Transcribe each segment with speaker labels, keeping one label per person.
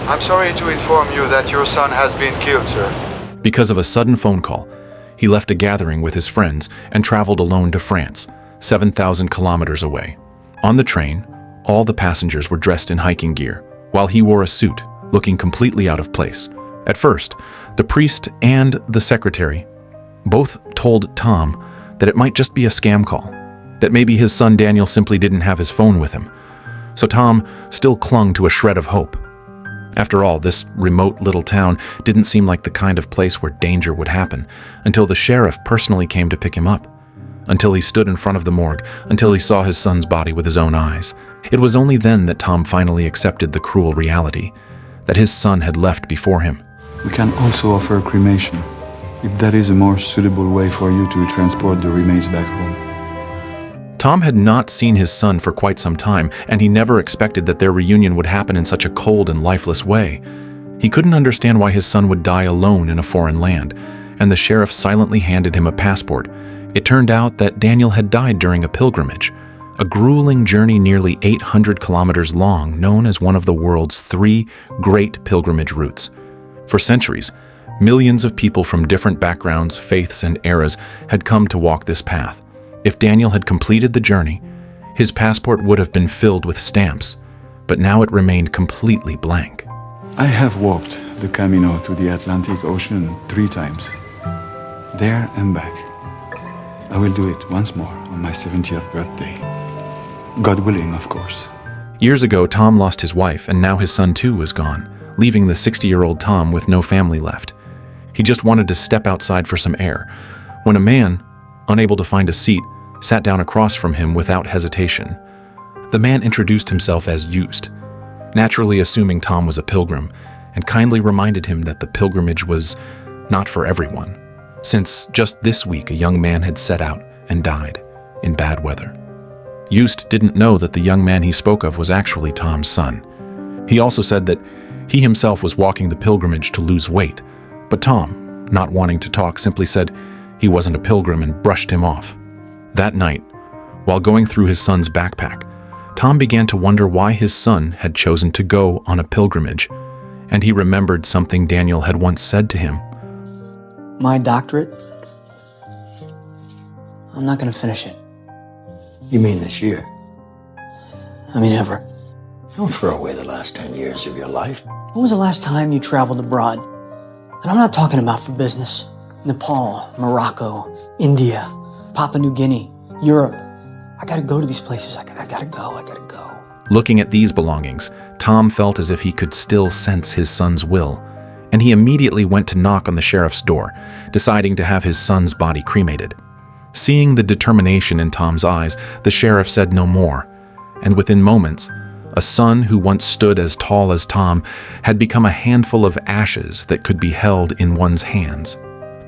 Speaker 1: I'm sorry to inform you that your son has been killed, sir.
Speaker 2: Because of a sudden phone call, he left a gathering with his friends and traveled alone to France, 7,000 kilometers away. On the train, all the passengers were dressed in hiking gear, while he wore a suit, looking completely out of place. At first, the priest and the secretary both told Tom that it might just be a scam call, that maybe his son Daniel simply didn't have his phone with him. So Tom still clung to a shred of hope. After all, this remote little town didn't seem like the kind of place where danger would happen, until the sheriff personally came to pick him up, until he stood in front of the morgue, until he saw his son's body with his own eyes. It was only then that Tom finally accepted the cruel reality, that his son had left before him.
Speaker 3: We can also offer cremation, if that is a more suitable way for you to transport the remains back home.
Speaker 2: Tom had not seen his son for quite some time, and he never expected that their reunion would happen in such a cold and lifeless way. He couldn't understand why his son would die alone in a foreign land, and the sheriff silently handed him a passport. It turned out that Daniel had died during a pilgrimage, a grueling journey nearly 800 kilometers long, known as one of the world's 3 great pilgrimage routes. For centuries, millions of people from different backgrounds, faiths, and eras had come to walk this path. If Daniel had completed the journey, his passport would have been filled with stamps, but now it remained completely blank.
Speaker 3: I have walked the Camino through the Atlantic Ocean 3 times, there and back. I will do it once more on my 70th birthday. God willing, of course.
Speaker 2: Years ago, Tom lost his wife, and now his son too was gone, leaving the 60-year-old Tom with no family left. He just wanted to step outside for some air, when a man, unable to find a seat, sat down across from him without hesitation. The man introduced himself as Just, naturally assuming Tom was a pilgrim, and kindly reminded him that the pilgrimage was not for everyone, since just this week a young man had set out and died in bad weather. Just didn't know that the young man he spoke of was actually Tom's son. He also said that he himself was walking the pilgrimage to lose weight, but Tom, not wanting to talk, simply said he wasn't a pilgrim and brushed him off. That night, while going through his son's backpack, Tom began to wonder why his son had chosen to go on a pilgrimage, and he remembered something Daniel had once said to him.
Speaker 4: My doctorate? I'm not going to finish it.
Speaker 5: You mean this year?
Speaker 4: I mean, ever.
Speaker 5: Don't throw away the last 10 years of your life.
Speaker 4: When was the last time you traveled abroad? And I'm not talking about for business. Nepal, Morocco, India, Papua New Guinea, Europe. I gotta go to these places. I gotta go.
Speaker 2: Looking at these belongings, Tom felt as if he could still sense his son's will, and he immediately went to knock on the sheriff's door, deciding to have his son's body cremated. Seeing the determination in Tom's eyes, the sheriff said no more, and within moments, a son who once stood as tall as Tom had become a handful of ashes that could be held in one's hands.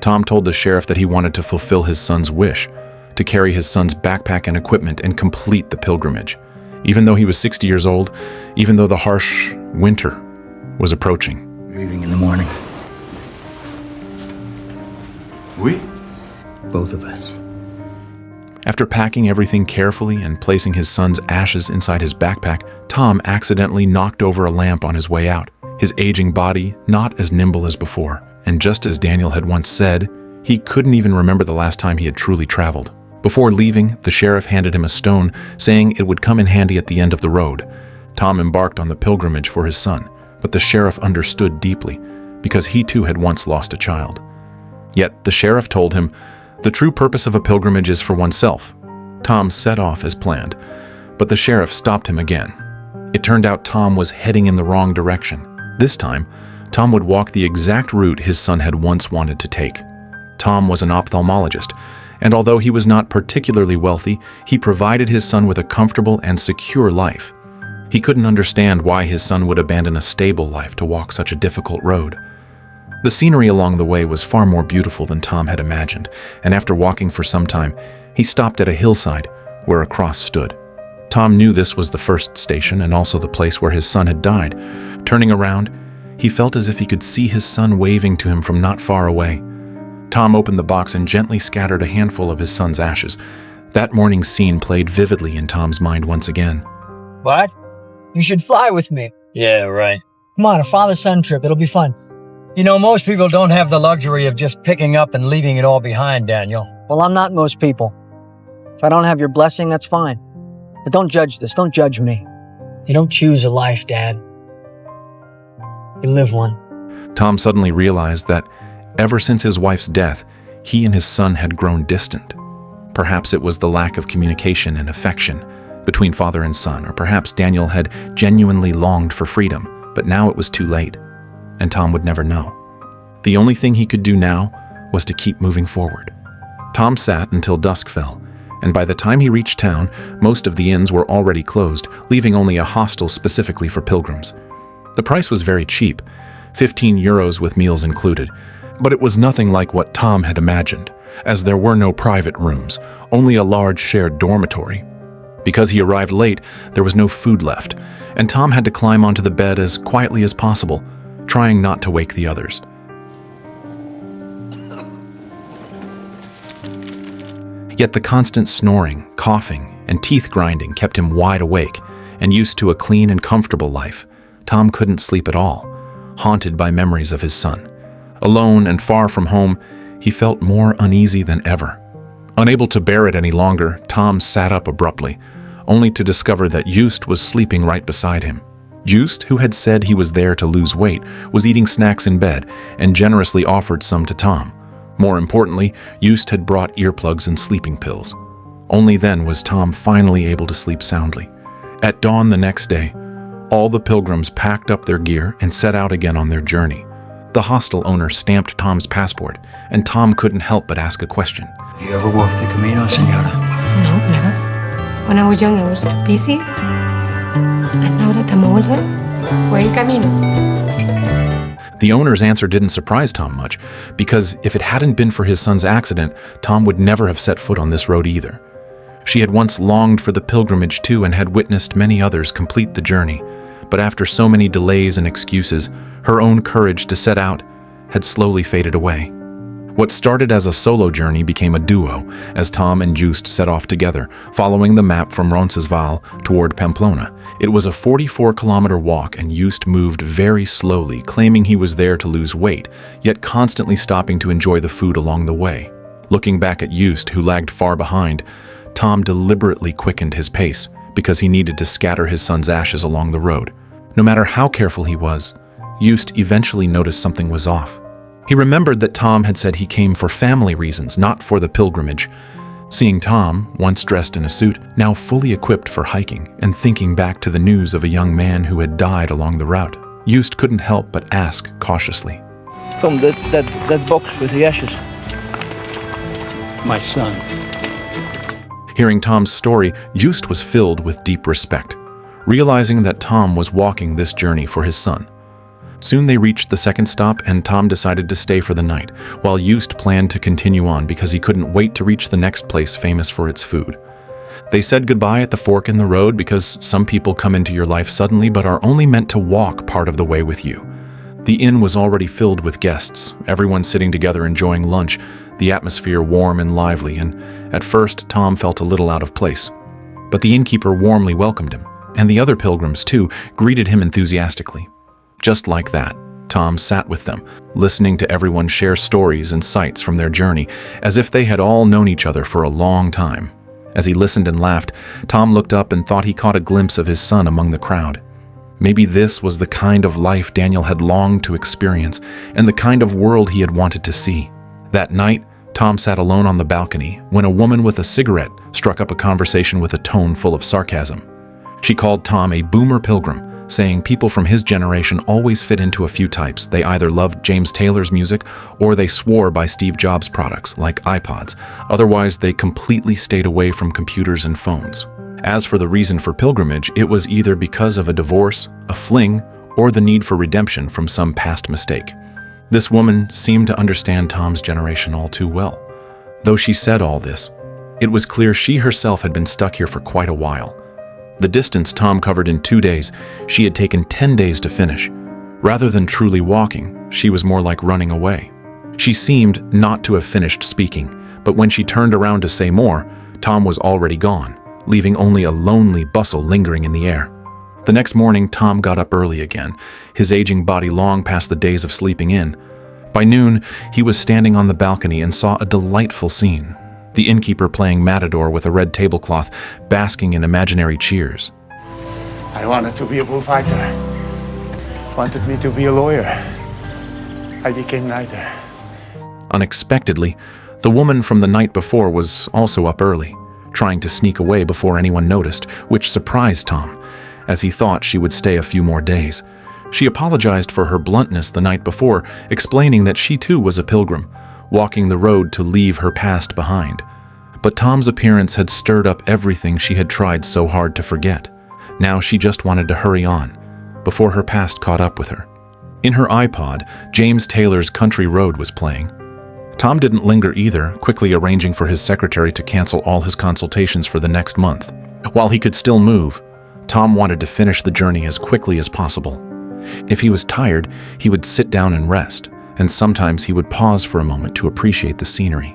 Speaker 2: Tom told the sheriff that he wanted to fulfill his son's wish, to carry his son's backpack and equipment and complete the pilgrimage. Even though he was 60 years old, even though the harsh winter was approaching.
Speaker 5: Leaving in the morning.
Speaker 3: Oui?
Speaker 5: Both of us.
Speaker 2: After packing everything carefully and placing his son's ashes inside his backpack, Tom accidentally knocked over a lamp on his way out, his aging body not as nimble as before. And just as Daniel had once said, he couldn't even remember the last time he had truly traveled. Before leaving, the sheriff handed him a stone, saying it would come in handy at the end of the road. Tom embarked on the pilgrimage for his son, but the sheriff understood deeply, because he too had once lost a child. Yet the sheriff told him, the true purpose of a pilgrimage is for oneself. Tom set off as planned, but the sheriff stopped him again. It turned out Tom was heading in the wrong direction. This time, Tom would walk the exact route his son had once wanted to take. Tom was an ophthalmologist, and although he was not particularly wealthy, he provided his son with a comfortable and secure life. He couldn't understand why his son would abandon a stable life to walk such a difficult road. The scenery along the way was far more beautiful than Tom had imagined, and after walking for some time, he stopped at a hillside where a cross stood. Tom knew this was the first station and also the place where his son had died. Turning around, he felt as if he could see his son waving to him from not far away. Tom opened the box and gently scattered a handful of his son's ashes. That morning's scene played vividly in Tom's mind once again.
Speaker 6: What? You should fly with me.
Speaker 7: Yeah, right.
Speaker 4: Come on, a father-son trip. It'll be fun.
Speaker 6: You know, most people don't have the luxury of just picking up and leaving it all behind, Daniel.
Speaker 4: Well, I'm not most people. If I don't have your blessing, that's fine. But don't judge this. Don't judge me. You don't choose a life, Dad. You live one.
Speaker 2: Tom suddenly realized that ever since his wife's death, he and his son had grown distant. Perhaps it was the lack of communication and affection between father and son, or perhaps Daniel had genuinely longed for freedom, but now it was too late, and Tom would never know. The only thing he could do now was to keep moving forward. Tom sat until dusk fell, and by the time he reached town, most of the inns were already closed, leaving only a hostel specifically for pilgrims. The price was very cheap, 15 euros with meals included, but it was nothing like what Tom had imagined, as there were no private rooms, only a large shared dormitory. Because he arrived late, there was no food left, and Tom had to climb onto the bed as quietly as possible, trying not to wake the others. Yet the constant snoring, coughing, and teeth grinding kept him wide awake, and used to a clean and comfortable life. Tom couldn't sleep at all, haunted by memories of his son. Alone and far from home, he felt more uneasy than ever. Unable to bear it any longer, Tom sat up abruptly, only to discover that Just was sleeping right beside him. Just, who had said he was there to lose weight, was eating snacks in bed and generously offered some to Tom. More importantly, Just had brought earplugs and sleeping pills. Only then was Tom finally able to sleep soundly. At dawn the next day, all the pilgrims packed up their gear and set out again on their journey. The hostel owner stamped Tom's passport, and Tom couldn't help but ask a question.
Speaker 5: Have you ever walked the Camino, senora?
Speaker 7: No, never. When I was young, I was too busy. And now that I'm older, buen camino.
Speaker 2: The owner's answer didn't surprise Tom much, because if it hadn't been for his son's accident, Tom would never have set foot on this road either. She had once longed for the pilgrimage too and had witnessed many others complete the journey, but after so many delays and excuses, her own courage to set out had slowly faded away. What started as a solo journey became a duo, as Tom and Just set off together, following the map from Roncesvalles toward Pamplona. It was a 44-kilometer walk, and Just moved very slowly, claiming he was there to lose weight, yet constantly stopping to enjoy the food along the way. Looking back at Just, who lagged far behind, Tom deliberately quickened his pace, because he needed to scatter his son's ashes along the road. No matter how careful he was, Just eventually noticed something was off. He remembered that Tom had said he came for family reasons, not for the pilgrimage. Seeing Tom, once dressed in a suit, now fully equipped for hiking, and thinking back to the news of a young man who had died along the route, Just couldn't help but ask cautiously.
Speaker 8: Tom, that box with the ashes.
Speaker 5: My son.
Speaker 2: Hearing Tom's story, Just was filled with deep respect, realizing that Tom was walking this journey for his son. Soon they reached the second stop, and Tom decided to stay for the night, while Just planned to continue on because he couldn't wait to reach the next place famous for its food. They said goodbye at the fork in the road because some people come into your life suddenly but are only meant to walk part of the way with you. The inn was already filled with guests, everyone sitting together enjoying lunch, the atmosphere warm and lively, and at first Tom felt a little out of place. But the innkeeper warmly welcomed him, and the other pilgrims, too, greeted him enthusiastically. Just like that, Tom sat with them, listening to everyone share stories and sights from their journey, as if they had all known each other for a long time. As he listened and laughed, Tom looked up and thought he caught a glimpse of his son among the crowd. Maybe this was the kind of life Daniel had longed to experience, and the kind of world he had wanted to see. That night, Tom sat alone on the balcony when a woman with a cigarette struck up a conversation with a tone full of sarcasm. She called Tom a boomer pilgrim, saying people from his generation always fit into a few types. They either loved James Taylor's music or they swore by Steve Jobs' products, like iPods. Otherwise, they completely stayed away from computers and phones. As for the reason for pilgrimage, it was either because of a divorce, a fling, or the need for redemption from some past mistake. This woman seemed to understand Tom's generation all too well. Though she said all this, it was clear she herself had been stuck here for quite a while. The distance Tom covered in 2 days, she had taken 10 days to finish. Rather than truly walking, she was more like running away. She seemed not to have finished speaking, but when she turned around to say more, Tom was already gone, leaving only a lonely bustle lingering in the air. The next morning, Tom got up early again, his aging body long past the days of sleeping in. By noon, he was standing on the balcony and saw a delightful scene. The innkeeper playing matador with a red tablecloth, basking in imaginary cheers.
Speaker 3: I wanted to be a bullfighter. Wanted me to be a lawyer. I became neither.
Speaker 2: Unexpectedly, the woman from the night before was also up early, trying to sneak away before anyone noticed, which surprised Tom, as he thought she would stay a few more days. She apologized for her bluntness the night before, explaining that she too was a pilgrim, walking the road to leave her past behind. But Tom's appearance had stirred up everything she had tried so hard to forget. Now she just wanted to hurry on, before her past caught up with her. In her iPod, James Taylor's Country Road was playing. Tom didn't linger either, quickly arranging for his secretary to cancel all his consultations for the next month. While he could still move, Tom wanted to finish the journey as quickly as possible. If he was tired, he would sit down and rest, and sometimes he would pause for a moment to appreciate the scenery.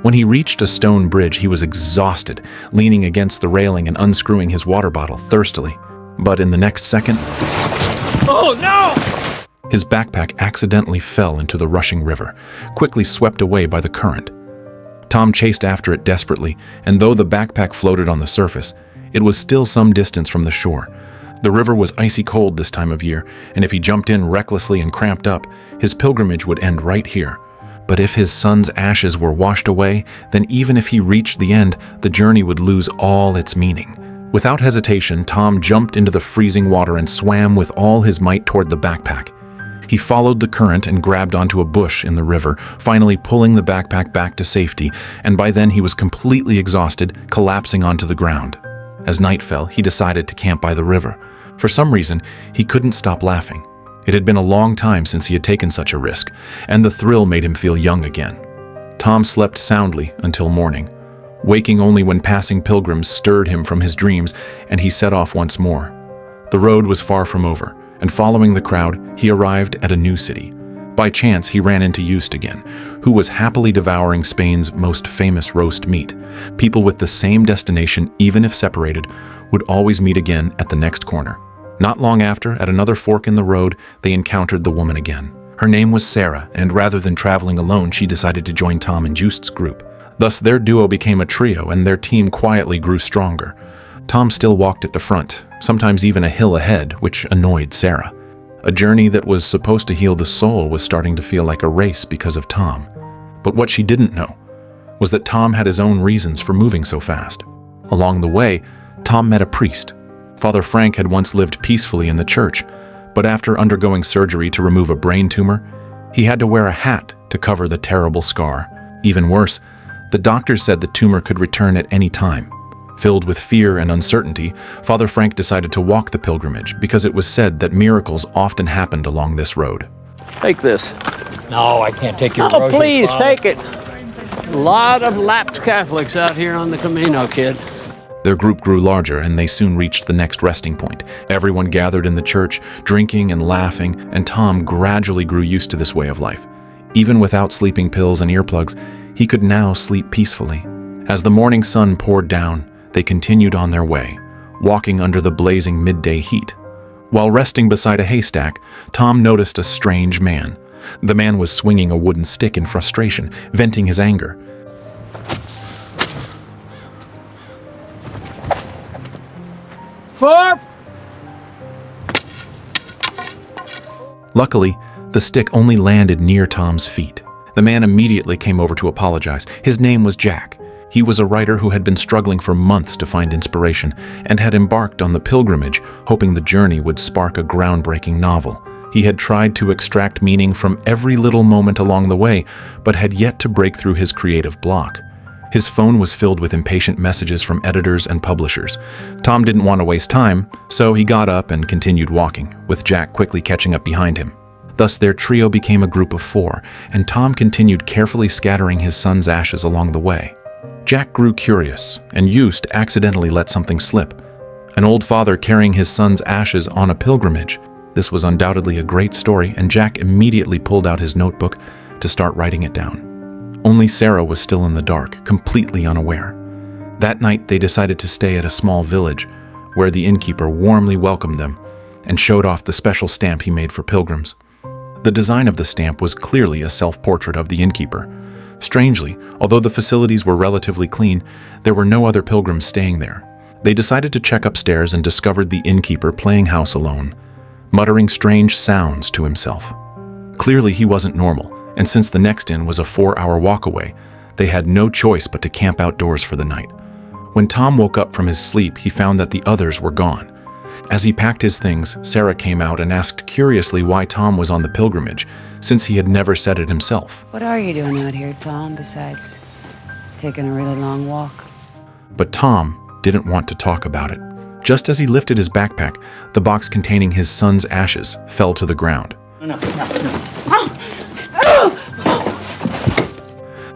Speaker 2: When he reached a stone bridge, he was exhausted, leaning against the railing and unscrewing his water bottle thirstily. But in the next second,
Speaker 6: Oh, no!
Speaker 2: his backpack accidentally fell into the rushing river, quickly swept away by the current. Tom chased after it desperately, and though the backpack floated on the surface, it was still some distance from the shore. The river was icy cold this time of year, and if he jumped in recklessly and cramped up, his pilgrimage would end right here. But if his son's ashes were washed away, then even if he reached the end, the journey would lose all its meaning. Without hesitation, Tom jumped into the freezing water and swam with all his might toward the backpack. He followed the current and grabbed onto a bush in the river, finally pulling the backpack back to safety, and by then he was completely exhausted, collapsing onto the ground. As night fell, he decided to camp by the river. For some reason, he couldn't stop laughing. It had been a long time since he had taken such a risk, and the thrill made him feel young again. Tom slept soundly until morning, waking only when passing pilgrims stirred him from his dreams, and he set off once more. The road was far from over, and following the crowd, he arrived at a new city. By chance, he ran into Just again, who was happily devouring Spain's most famous roast meat. People with the same destination, even if separated, would always meet again at the next corner. Not long after, at another fork in the road, they encountered the woman again. Her name was Sarah, and rather than traveling alone, she decided to join Tom and Just's group. Thus, their duo became a trio, and their team quietly grew stronger. Tom still walked at the front, sometimes even a hill ahead, which annoyed Sarah. A journey that was supposed to heal the soul was starting to feel like a race because of Tom. But what she didn't know was that Tom had his own reasons for moving so fast. Along the way, Tom met a priest. Father Frank had once lived peacefully in the church, but after undergoing surgery to remove a brain tumor, he had to wear a hat to cover the terrible scar. Even worse, the doctors said the tumor could return at any time. Filled with fear and uncertainty, Father Frank decided to walk the pilgrimage because it was said that miracles often happened along this road.
Speaker 8: Take this.
Speaker 6: No, I can't take your
Speaker 8: Oh,
Speaker 6: rosary,
Speaker 8: please,
Speaker 6: Father.
Speaker 8: take it. A lot of lapsed Catholics out here on the Camino, kid.
Speaker 2: Their group grew larger, and they soon reached the next resting point. Everyone gathered in the church, drinking and laughing, and Tom gradually grew used to this way of life. Even without sleeping pills and earplugs, he could now sleep peacefully. As the morning sun poured down, they continued on their way, walking under the blazing midday heat. While resting beside a haystack, Tom noticed a strange man. The man was swinging a wooden stick in frustration, venting his anger.
Speaker 6: Farp!
Speaker 2: Luckily, the stick only landed near Tom's feet. The man immediately came over to apologize. His name was Jack. He was a writer who had been struggling for months to find inspiration and had embarked on the pilgrimage, hoping the journey would spark a groundbreaking novel. He had tried to extract meaning from every little moment along the way, but had yet to break through his creative block. His phone was filled with impatient messages from editors and publishers. Tom didn't want to waste time, so he got up and continued walking, with Jack quickly catching up behind him. Thus, their trio became a group of 4, and Tom continued carefully scattering his son's ashes along the way. Jack grew curious, and Just accidentally let something slip. An old father carrying his son's ashes on a pilgrimage. This was undoubtedly a great story, and Jack immediately pulled out his notebook to start writing it down. Only Sarah was still in the dark, completely unaware. That night, they decided to stay at a small village, where the innkeeper warmly welcomed them and showed off the special stamp he made for pilgrims. The design of the stamp was clearly a self-portrait of the innkeeper. Strangely, although the facilities were relatively clean, there were no other pilgrims staying there. They decided to check upstairs and discovered the innkeeper playing house alone, muttering strange sounds to himself. Clearly he wasn't normal, and since the next inn was a 4-hour walk away, they had no choice but to camp outdoors for the night. When Tom woke up from his sleep, he found that the others were gone. As he packed his things, Sarah came out and asked curiously why Tom was on the pilgrimage, since he had never said it himself.
Speaker 9: What are you doing out here, Tom, besides taking a really long walk?
Speaker 2: But Tom didn't want to talk about it. Just as he lifted his backpack, the box containing his son's ashes fell to the ground.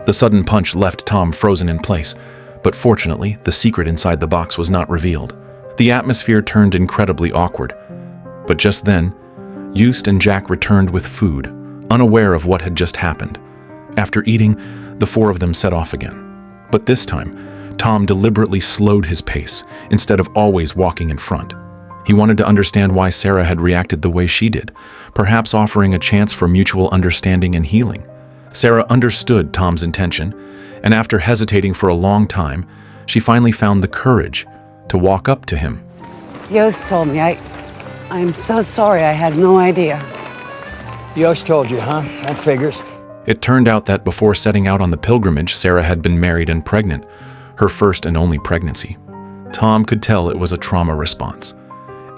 Speaker 2: The sudden punch left Tom frozen in place, but fortunately, the secret inside the box was not revealed. The atmosphere turned incredibly awkward. But just then, Eustace and Jack returned with food, unaware of what had just happened. After eating, the 4 of them set off again. But this time, Tom deliberately slowed his pace, instead of always walking in front. He wanted to understand why Sarah had reacted the way she did, perhaps offering a chance for mutual understanding and healing. Sarah understood Tom's intention, and after hesitating for a long time, she finally found the courage to walk up to him.
Speaker 9: Yost told me. I'm so sorry. I had no idea.
Speaker 6: Yost told you, huh? That figures.
Speaker 2: It turned out that before setting out on the pilgrimage, Sarah had been married and pregnant, her first and only pregnancy. Tom could tell it was a trauma response.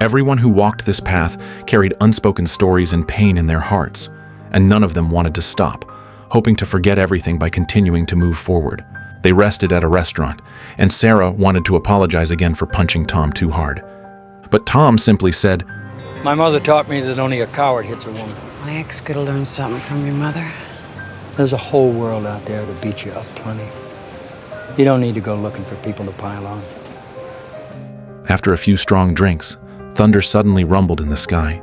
Speaker 2: Everyone who walked this path carried unspoken stories and pain in their hearts, and none of them wanted to stop, hoping to forget everything by continuing to move forward. They rested at a restaurant, and Sarah wanted to apologize again for punching Tom too hard. But Tom simply said,
Speaker 6: My mother taught me that only a coward hits a woman.
Speaker 9: My ex could have learned something from your mother.
Speaker 6: There's a whole world out there to beat you up plenty. You don't need to go looking for people to pile on.
Speaker 2: After a few strong drinks, thunder suddenly rumbled in the sky,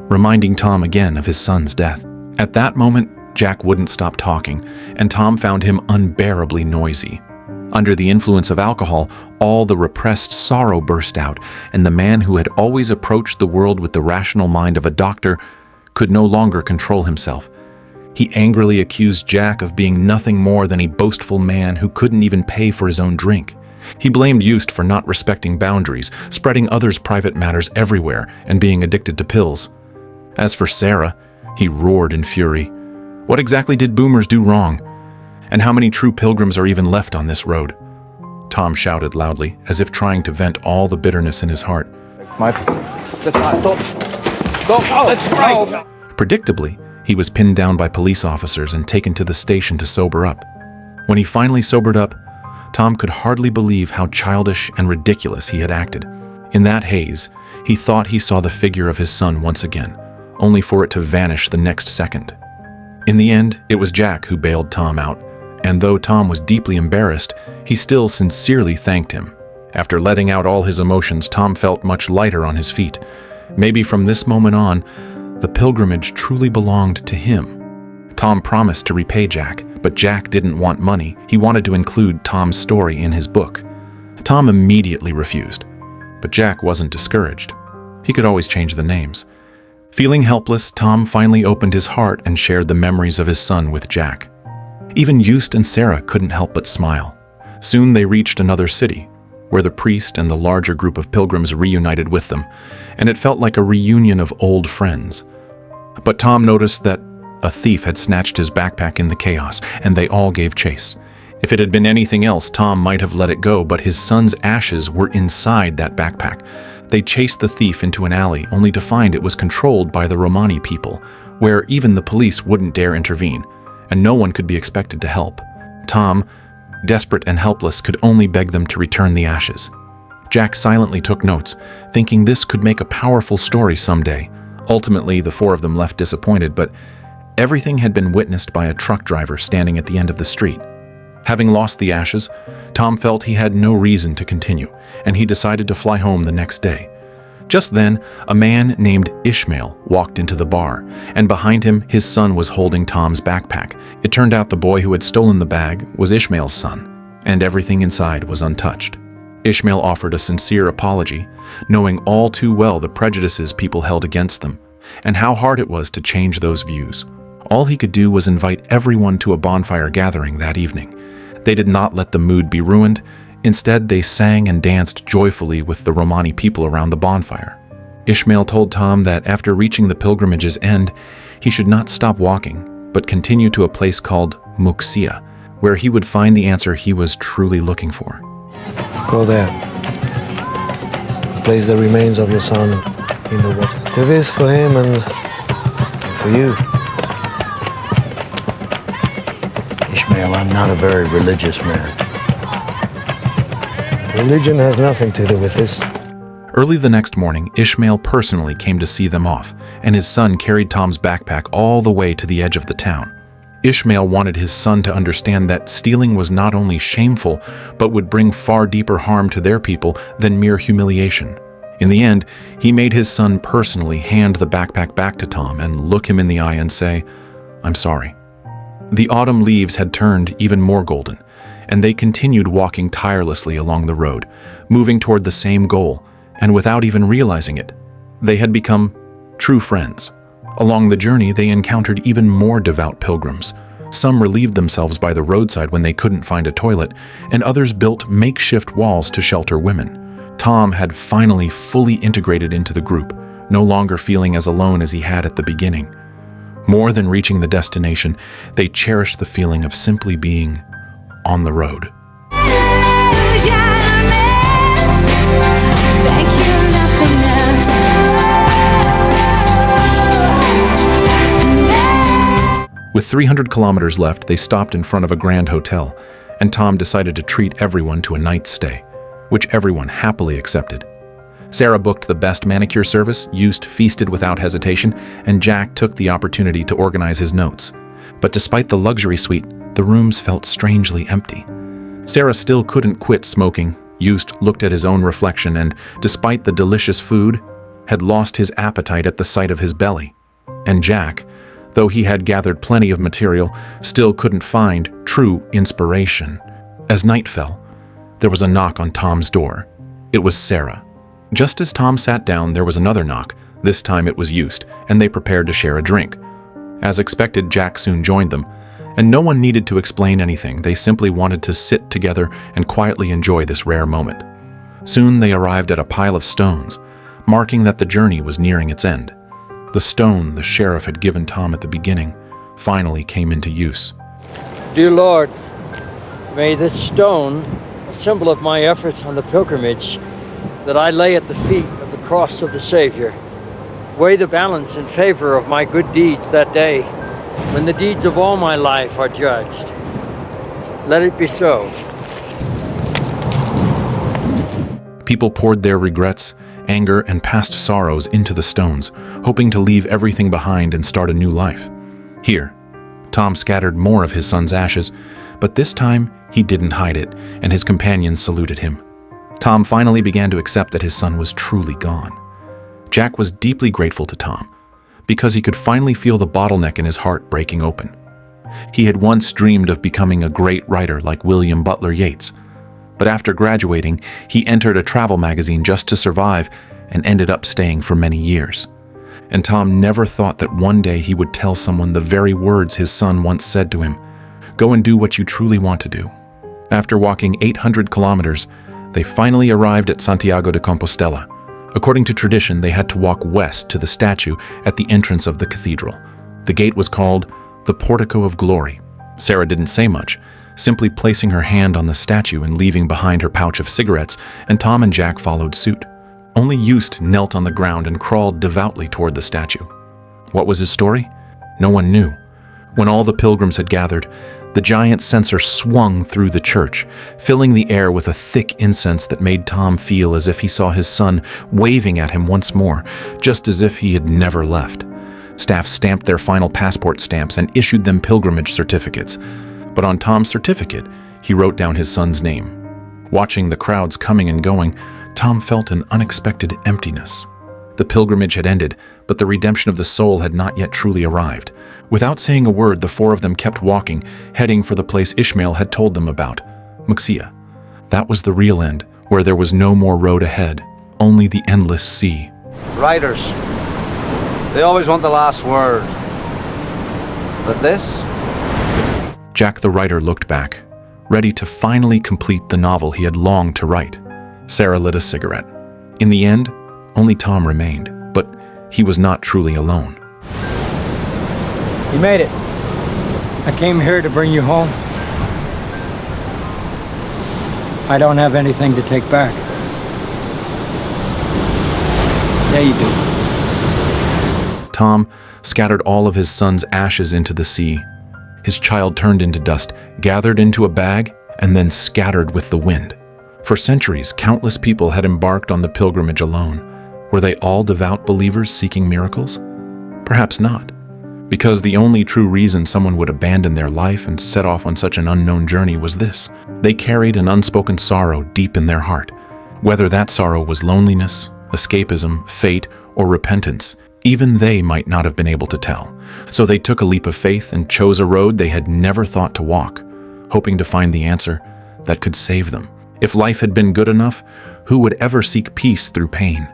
Speaker 2: reminding Tom again of his son's death. At that moment, Jack wouldn't stop talking, and Tom found him unbearably noisy. Under the influence of alcohol, all the repressed sorrow burst out, and the man who had always approached the world with the rational mind of a doctor could no longer control himself. He angrily accused Jack of being nothing more than a boastful man who couldn't even pay for his own drink. He blamed Eustace for not respecting boundaries, spreading others' private matters everywhere, and being addicted to pills. As for Sarah, he roared in fury. What exactly did boomers do wrong? And how many true pilgrims are even left on this road? Tom shouted loudly, as if trying to vent all the bitterness in his heart. Predictably, he was pinned down by police officers and taken to the station to sober up. When he finally sobered up, Tom could hardly believe how childish and ridiculous he had acted. In that haze, he thought he saw the figure of his son once again, only for it to vanish the next second. In the end, it was Jack who bailed Tom out, and though Tom was deeply embarrassed, he still sincerely thanked him. After letting out all his emotions, Tom felt much lighter on his feet. Maybe from this moment on, the pilgrimage truly belonged to him. Tom promised to repay Jack, but Jack didn't want money. He wanted to include Tom's story in his book. Tom immediately refused, but Jack wasn't discouraged. He could always change the names. Feeling helpless, Tom finally opened his heart and shared the memories of his son with Jack. Even Eustace and Sarah couldn't help but smile. Soon they reached another city, where the priest and the larger group of pilgrims reunited with them, and it felt like a reunion of old friends. But Tom noticed that a thief had snatched his backpack in the chaos, and they all gave chase. If it had been anything else, Tom might have let it go, but his son's ashes were inside that backpack. They chased the thief into an alley, only to find it was controlled by the Romani people, where even the police wouldn't dare intervene, and no one could be expected to help. Tom, desperate and helpless, could only beg them to return the ashes. Jack silently took notes, thinking this could make a powerful story someday. Ultimately, the 4 of them left disappointed, but everything had been witnessed by a truck driver standing at the end of the street. Having lost the ashes, Tom felt he had no reason to continue, and he decided to fly home the next day. Just then, a man named Ishmael walked into the bar, and behind him, his son was holding Tom's backpack. It turned out the boy who had stolen the bag was Ishmael's son, and everything inside was untouched. Ishmael offered a sincere apology, knowing all too well the prejudices people held against them, and how hard it was to change those views. All he could do was invite everyone to a bonfire gathering that evening. They did not let the mood be ruined. Instead, they sang and danced joyfully with the Romani people around the bonfire. Ishmael told Tom that after reaching the pilgrimage's end, he should not stop walking, but continue to a place called Muxia, where he would find the answer he was truly looking for.
Speaker 10: Go there. The place that remains of your son in the water. Do this for him and for you.
Speaker 5: Ishmael, I'm not a very religious man.
Speaker 10: Religion has nothing to do with this.
Speaker 2: Early the next morning, Ishmael personally came to see them off, and his son carried Tom's backpack all the way to the edge of the town. Ishmael wanted his son to understand that stealing was not only shameful, but would bring far deeper harm to their people than mere humiliation. In the end, he made his son personally hand the backpack back to Tom and look him in the eye and say, "I'm sorry." The autumn leaves had turned even more golden, and they continued walking tirelessly along the road, moving toward the same goal, and without even realizing it, they had become true friends. Along the journey, they encountered even more devout pilgrims. Some relieved themselves by the roadside when they couldn't find a toilet, and others built makeshift walls to shelter women. Tom had finally fully integrated into the group, no longer feeling as alone as he had at the beginning. More than reaching the destination, they cherished the feeling of simply being on the road. With 300 kilometers left, they stopped in front of a grand hotel, and Tom decided to treat everyone to a night's stay, which everyone happily accepted. Sarah booked the best manicure service, Eustace feasted without hesitation, and Jack took the opportunity to organize his notes. But despite the luxury suite, the rooms felt strangely empty. Sarah still couldn't quit smoking. Eustace looked at his own reflection and, despite the delicious food, had lost his appetite at the sight of his belly. And Jack, though he had gathered plenty of material, still couldn't find true inspiration. As night fell, there was a knock on Tom's door. It was Sarah. Just as Tom sat down, there was another knock. This time it was Eustace, and they prepared to share a drink. As expected, Jack soon joined them, and no one needed to explain anything. They simply wanted to sit together and quietly enjoy this rare moment. Soon they arrived at a pile of stones, marking that the journey was nearing its end. The stone the sheriff had given Tom at the beginning finally came into use.
Speaker 6: Dear Lord, may this stone, a symbol of my efforts on the pilgrimage that I lay at the feet of the cross of the Savior, weigh the balance in favor of my good deeds that day, when the deeds of all my life are judged. Let it be so.
Speaker 2: People poured their regrets, anger, and past sorrows into the stones, hoping to leave everything behind and start a new life. Here, Tom scattered more of his son's ashes, but this time he didn't hide it, and his companions saluted him. Tom finally began to accept that his son was truly gone. Jack was deeply grateful to Tom, because he could finally feel the bottleneck in his heart breaking open. He had once dreamed of becoming a great writer like William Butler Yeats, but after graduating, he entered a travel magazine just to survive and ended up staying for many years. And Tom never thought that one day he would tell someone the very words his son once said to him, "Go and do what you truly want to do." After walking 800 kilometers, they finally arrived at Santiago de Compostela. According to tradition, they had to walk west to the statue at the entrance of the cathedral. The gate was called the Portico of Glory. Sarah didn't say much, simply placing her hand on the statue and leaving behind her pouch of cigarettes, and Tom and Jack followed suit. Only Eustace knelt on the ground and crawled devoutly toward the statue. What was his story? No one knew. When all the pilgrims had gathered, the giant censer swung through the church, filling the air with a thick incense that made Tom feel as if he saw his son waving at him once more, just as if he had never left. Staff stamped their final passport stamps and issued them pilgrimage certificates. But on Tom's certificate, he wrote down his son's name. Watching the crowds coming and going, Tom felt an unexpected emptiness. The pilgrimage had ended, but the redemption of the soul had not yet truly arrived. Without saying a word, the four of them kept walking, heading for the place Ishmael had told them about, Muxia. That was the real end, where there was no more road ahead, only the endless sea.
Speaker 11: Writers, they always want the last word. But this?
Speaker 2: Jack the writer looked back, ready to finally complete the novel he had longed to write. Sarah lit a cigarette. In the end, only Tom remained, but he was not truly alone.
Speaker 6: You made it. I came here to bring you home. I don't have anything to take back. Yeah, you do.
Speaker 2: Tom scattered all of his son's ashes into the sea. His child turned into dust, gathered into a bag, and then scattered with the wind. For centuries, countless people had embarked on the pilgrimage alone. Were they all devout believers seeking miracles? Perhaps not, because the only true reason someone would abandon their life and set off on such an unknown journey was this: they carried an unspoken sorrow deep in their heart. Whether that sorrow was loneliness, escapism, fate, or repentance, even they might not have been able to tell. So they took a leap of faith and chose a road they had never thought to walk, hoping to find the answer that could save them. If life had been good enough, who would ever seek peace through pain?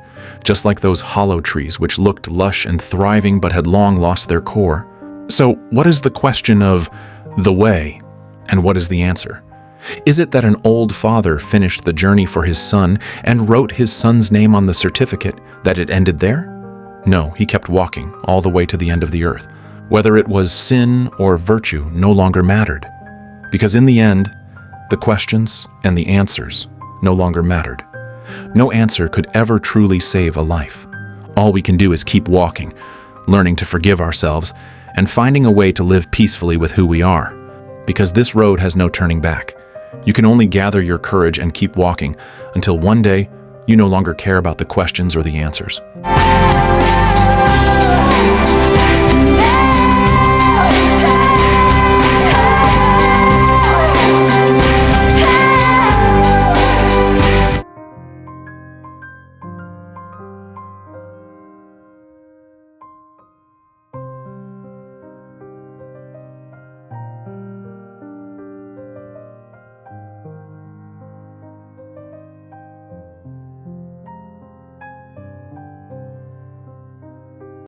Speaker 2: Just like those hollow trees which looked lush and thriving but had long lost their core. So what is the question of the way, and what is the answer? Is it that an old father finished the journey for his son and wrote his son's name on the certificate, that it ended there? No, he kept walking all the way to the end of the earth. Whether it was sin or virtue no longer mattered, because in the end, the questions and the answers no longer mattered. No answer could ever truly save a life. All we can do is keep walking, learning to forgive ourselves, and finding a way to live peacefully with who we are. Because this road has no turning back. You can only gather your courage and keep walking until one day you no longer care about the questions or the answers.